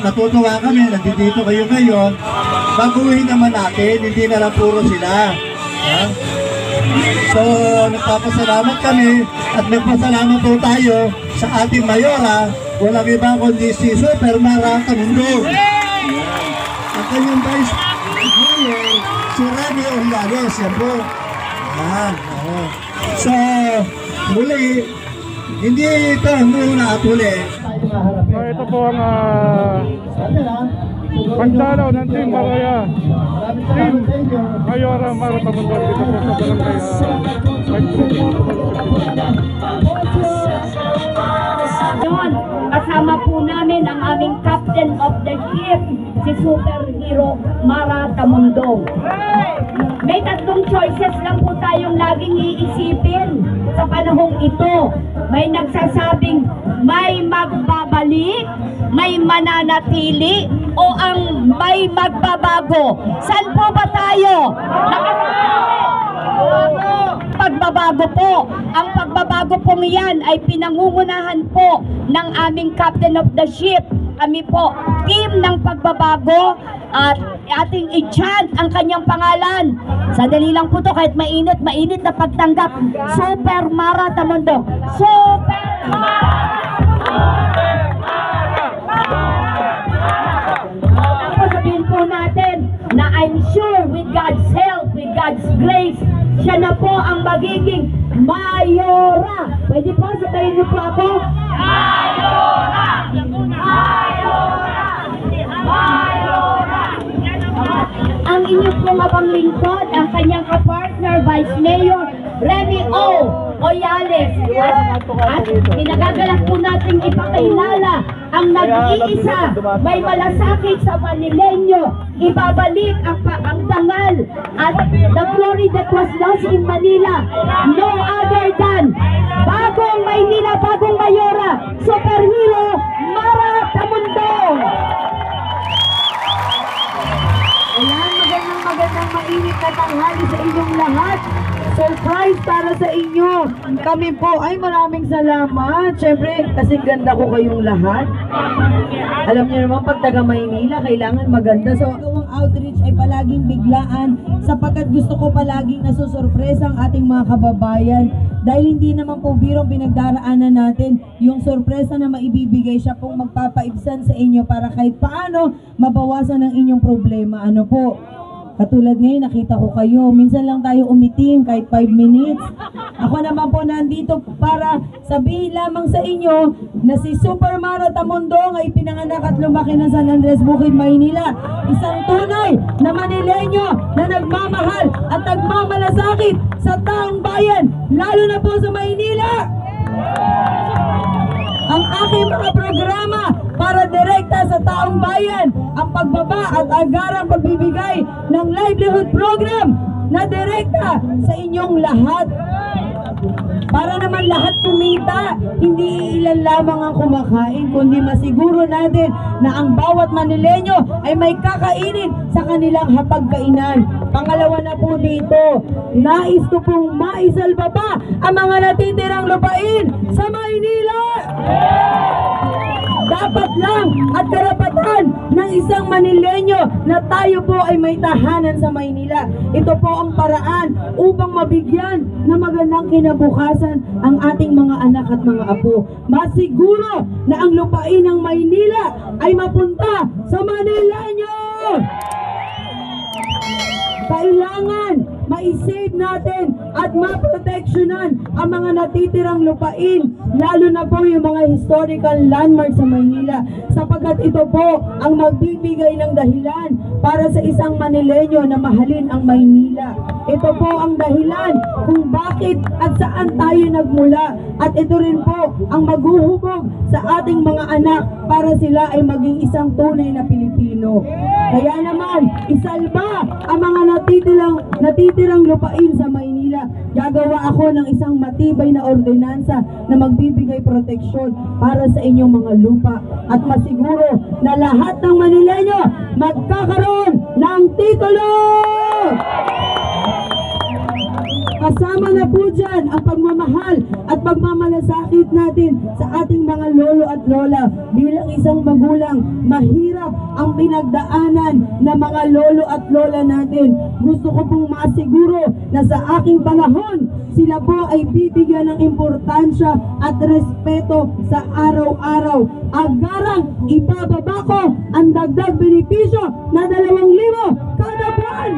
natutuwa kami, nandito kayo ngayon. Baguhin naman natin, hindi na lang puro sila. Ha? So, nagpapasalamat kami at nagpasalamat po tayo sa ating mayora. Walang iba kundi si Super Mara Tamundong. Ang kanyang vice mayor, si Remy Orlales. Yan po. Yan. So, muli, hindi ito muna at huli. So, ito po ang pagdalaw ng Team Baraya. Team Mayora Mara Tamundong dito po sa barangay kasama po namin ang aming captain of the ship, si Superhero Mara Tamundong. May tatlong choices lang po tayong laging iisipin sa panahong ito. May nagsasabing may magbabalik, may mananatili, o ang may magbabago. Saan po ba tayo? Pagbabago po. Ang pagbabago pong yan ay pinangungunahan po ng aming captain of the ship. Kami po, team ng pagbabago, at ating i-chant ang kanyang pangalan. Sadali lang po to, kahit mainit na pagtanggap. Super Mara Tamundong. Super Mara! Tapos sabihin po natin na I'm sure with God's help, with God's grace, siya na po ang magiging mayora. Pwede po, sabihin niyo po ako. Mayora! Mayora! Mayora! Ang inyong pong abang lingkod, ang kanyang kapartner, Vice Mayor Remy O. Oyales. At pinagagalak po natin ipakilala ang nag-iisa, may malasakit sa Manileño. Ibabalik ang dangal at the glory that was lost in Manila. No other than bagong Maynila, bagong mayora, Superhero Mara Tamundong. Ayan, magandang mainit na tanghali sa inyong lahat. Surprise para sa inyo. Kami po ay maraming salamat. Siyempre, kasi ganda ko kayong lahat. Alam niyo naman, pag taga Maynila, kailangan maganda. So, ang outreach ay palaging biglaan sapagkat gusto ko palaging nasusurpresa ang ating mga kababayan. Dahil hindi naman po birong pinagdaraanan natin yung sorpresa na maibibigay, siya pong magpapaibsan sa inyo para kahit paano mabawasan ang inyong problema. Ano po? Katulad ngayon, nakita ko kayo. Minsan lang tayo umitim, kahit 5 minutes. Ako naman po nandito para sabihin lamang sa inyo na si Super Mara Tamundong ay pinanganak at lumaki ng San Andres Bukid, Maynila. Isang tunay na Manileño na nagmamahal at nagmamalasakit sa taong bayan, lalo na po sa Maynila. Ang aking mga programa para direkta sa taong bayan, ang pagbaba at agarang pagbibigay ng livelihood program na direkta sa inyong lahat. Para naman lahat kumita, hindi ilan lamang ang kumakain, kundi masiguro natin na ang bawat Manileño ay may kakainin sa kanilang hapagkainan. Pangalawa na po dito, nais ko pong maisalba pa ang mga natitirang lupain sa Maynila. Dapat lang at karapatan ng isang Manileño na tayo po ay may tahanan sa Maynila. Ito po ang paraan upang mabigyan na magandang kinabukasan ang ating mga anak at mga apo. Masiguro na ang lupain ng Maynila ay mapunta sa Manileño. Kailangan ma-save natin at ma-protectionan ang mga natitirang lupain, lalo na po yung mga historical landmarks sa Maynila, sapagkat ito po ang magbibigay ng dahilan para sa isang Manileño na mahalin ang Maynila. Ito po ang dahilan kung bakit at saan tayo nagmula, at ito rin po ang maghuhubog sa ating mga anak para sila ay maging isang tunay na Pilipino. Kaya naman, isalba ang mga natitirang lupain sa Maynila. Gagawa ako ng isang matibay na ordinansa na magbibigay proteksyon para sa inyong mga lupa at masiguro na lahat ng Manileño magkakaroon ng titulo! Kasama na po dyan ang pagmamahal at pagmamalasakit natin sa ating mga lolo at lola. Bilang isang magulang, mahirap ang pinagdaanan ng mga lolo at lola natin. Gusto ko pong masiguro na sa aking panahon, sila po ay bibigyan ng importansya at respeto sa araw-araw. Agarang ibababa ko ang dagdag benepisyo na 2,000 kada buwan.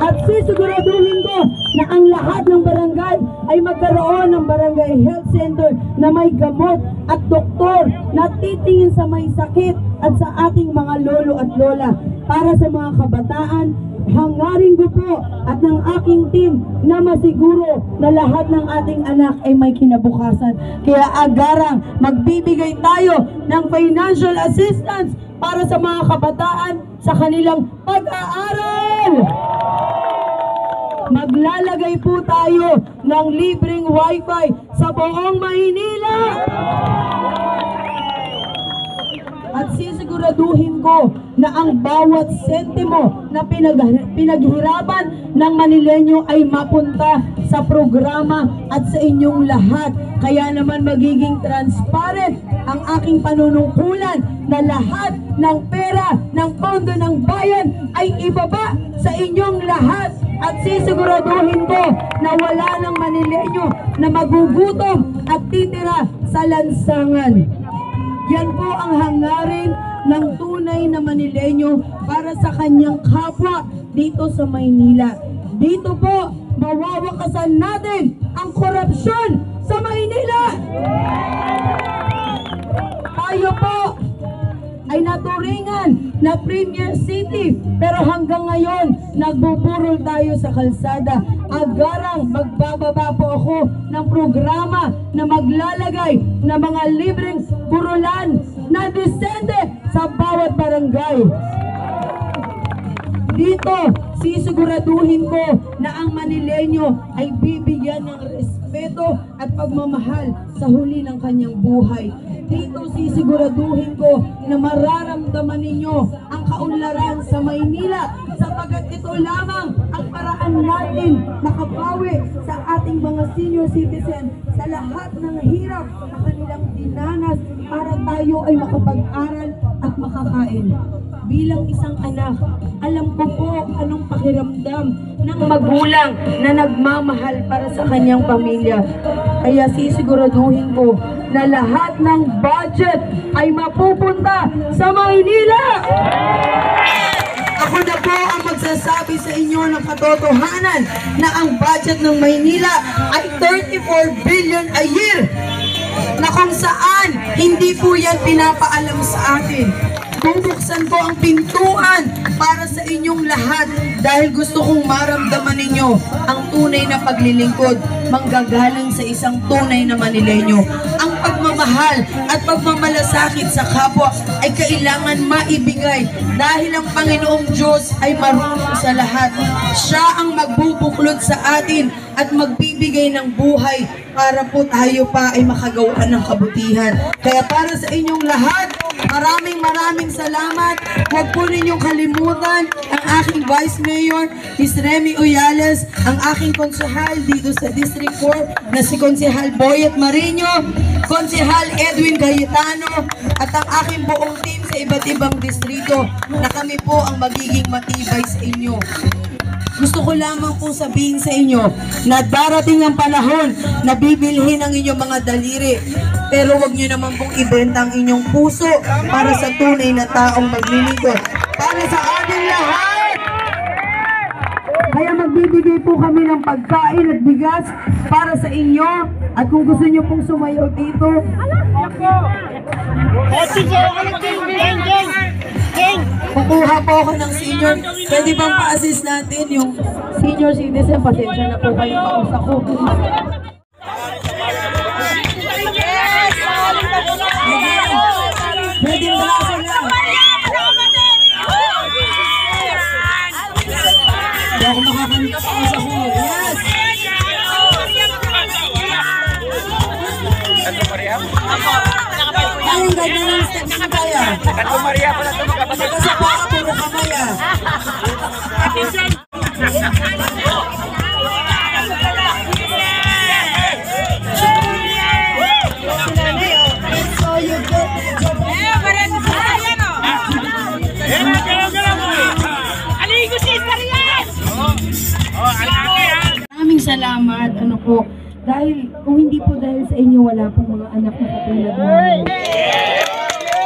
At sisiguraduhin ko na ang lahat ng barangay ay magkaroon ng barangay health center na may gamot at doktor na titingin sa may sakit at sa ating mga lolo at lola. Para sa mga kabataan, hangarin ko po at ng aking team na masiguro na lahat ng ating anak ay may kinabukasan. Kaya agarang magbibigay tayo ng financial assistance para sa mga kabataan sa kanilang pag-aaral. Maglalagay po tayo ng libreng wifi sa buong Maynila. At sisiguraduhin ko na ang bawat sentimo na pinaghirapan ng Manileño ay mapunta sa programa at sa inyong lahat. Kaya naman magiging transparent ang aking panunungkulan na lahat ng pera ng pondo ng bayan ay ibaba sa inyong lahat. At sisiguraduhin ko na wala ng Manileño na magugutom at titira sa lansangan. Yan po ang hangarin ng tunay na Manileño para sa kanyang kapwa dito sa Maynila. Dito po, mawawakasan natin ang korupsyon sa Maynila. Tayo po ay naturingan na Premier City, pero hanggang ngayon nagbuburol tayo sa kalsada. Agarang magbababa po ako ng programa na maglalagay ng mga libreng burulan na disente sa bawat barangay. Dito, sisiguraduhin ko na ang Manileño ay bibigyan ng respeto at pagmamahal sa huli ng kanyang buhay. Dito, sisiguraduhin ko na mararamdaman ninyo ang kaunlaran sa Maynila sapagkat ito lamang ang paraan natin makapawi sa ating mga senior citizen sa lahat ng hirap na kanilang dinanas para tayo ay makapag-aral at makakain. Bilang isang anak, alam ko po anong pakiramdam ng magulang na nagmamahal para sa kanyang pamilya. Kaya sisiguraduhin ko na lahat ng budget ay mapupunta sa Maynila. Ako na po ang magsasabi sa inyo ng katotohanan na ang budget ng Maynila ay 34 billion a year na kung saan hindi po yan pinapaalam sa atin. Bubuksan ko ang pintuan para sa inyong lahat dahil gusto kong maramdaman ninyo ang tunay na paglilingkod manggagaling sa isang tunay na Manileño. Ang pagmamahal at pagmamalasakit sa kapwa ay kailangan maibigay dahil ang Panginoong Diyos ay marunong sa lahat. Siya ang magbubuklod sa atin at magbibigay ng buhay para po tayo pa ay makagawa ng kabutihan. Kaya para sa inyong lahat, maraming salamat. Huwag po ninyong kalimutan ang aking Vice Mayor, Ms. Remy Uyales, ang aking konsehal dito sa District 4 na si Konsehal Boyet Marino, Konsehal Edwin Cayetano, at ang aking buong team sa iba't ibang distrito na kami po ang magiging matibay sa inyo. Gusto ko lamang pong sabihin sa inyo na darating ang panahon na bibilhin ang inyong mga daliri. Pero wag nyo naman pong ibenta ang inyong puso para sa tunay na taong maglilingkod. Para sa ating lahat! Kaya magbibigay po kami ng pagkain at bigas para sa inyo. At kung gusto nyo pong sumayaw dito, kukuha po ako ng senior. Pwede bang pa-assist natin yung senior citizen? Pasensya na po kayo pausa ko. Pwede yung braso lang. Hindi ako makakanta pausa ko. Yes! Ang ganda ng steps mo kaya. Kanto Maria pala ito magkapatid. Kasi pa, puro kamay ah. salamat. Ano po, dahil kung hindi po dahil sa inyo, wala pong mga anak na katulad namin.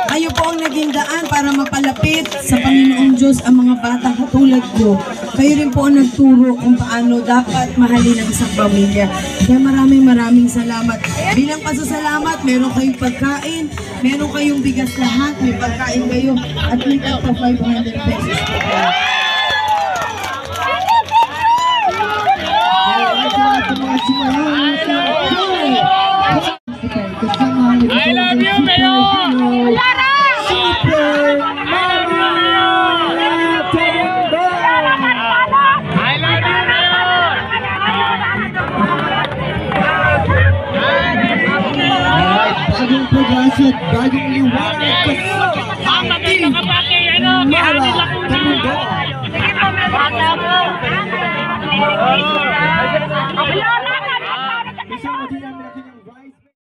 Kayo po ang naging daan para mapalapit sa Panginoong Diyos ang mga batang katulad ko. Kayo rin po ang nagturo kung paano dapat mahalin ang isang pamilya. Kaya maraming salamat. Bilang pasasalamat, meron kayong pagkain, meron kayong bigas lahat, may pagkain kayo, at may pa 500 pesos. I love you, Mayor! Bagong pag-asa at bagong liwanag Ang maganda kapatid, ano, Mara Mara, Tamundo. Sige po,